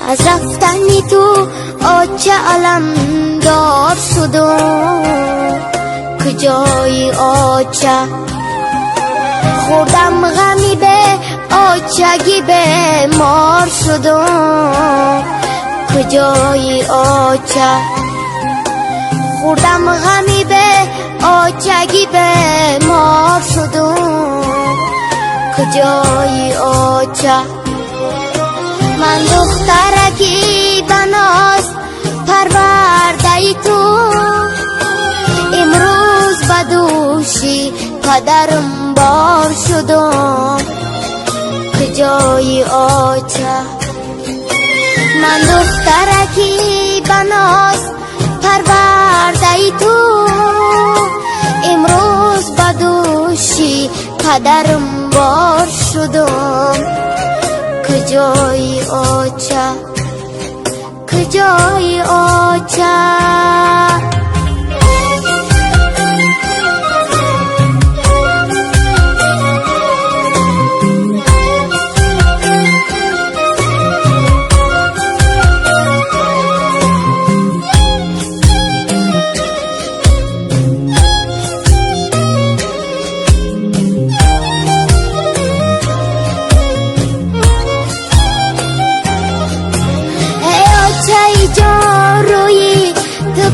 از رفتنی تو آچه علمدار شدم، کجای آچه خوردم غمی به آچگی به مار شدم، کجای آچه خوردم غمی به آچگی به مار شدم، کجای آچه من دخترکی بناز پرورده تو، امروز بدوشی پدرم بار شدم، کجای آچه من دخترکی بناز پرورده تو، امروز بدوشی پدرم بار شدم، کجای آچه کجای آچه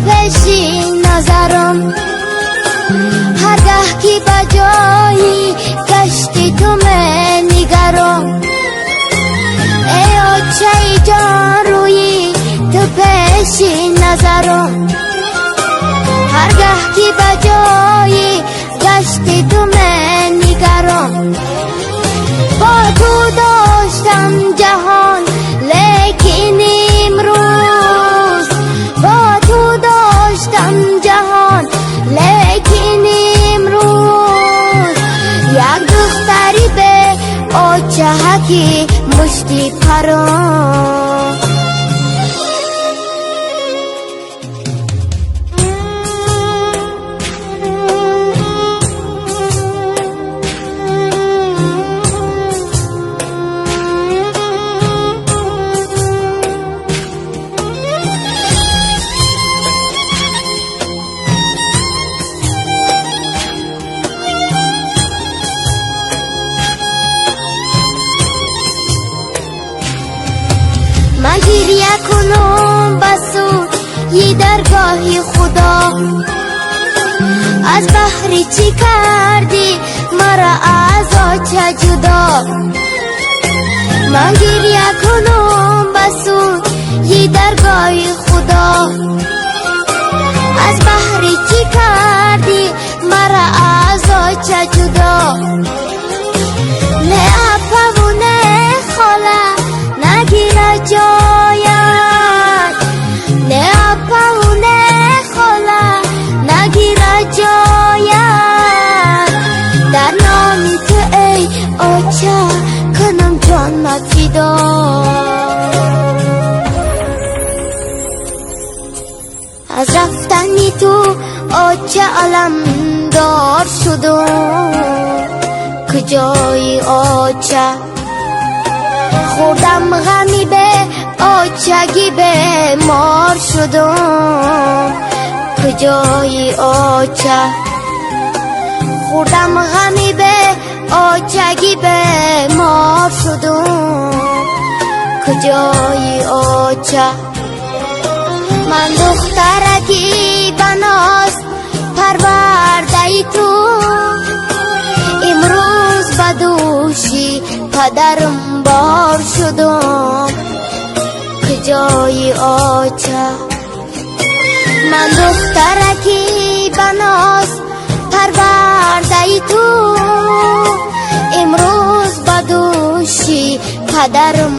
پیشی نظرم هرگاه که بجایی کشتی تو من نگرم، ای آچه جان روی تو پیشی نظرم هرگاه که بجایی کشتی تو من نگرم، با تو داشتم جهان لیکن امروز با تو داشتم جهان لیکن امروز یک دختری به آچه که مشتی پرام من گریه کنم بسو یه درگاه خدا، از بحر چی کردی مرا از آچه جدا، من گریه کنم بسو یه درگاه خدا، از بحر چی کردی مرا از آچه جدا، نه اپا و نه خاله نگیره جایت، نه اپا و نه خاله نگیره جایت، در نام تو ای آچه کنم جان فدا، از رفتنی تو آچه علمدار شدم، کجای آچه خوردم غمی به آچگی به مار شدم، کجای آچه خوردم غمی به آچگی به مار شدم، کجای آچه من دخترکی بناز پرورده تو، امروز بدوشی پدرم بار شدم، کجای آچه من دخترکی بناز پرورده تو، امروز بدوشی پدرم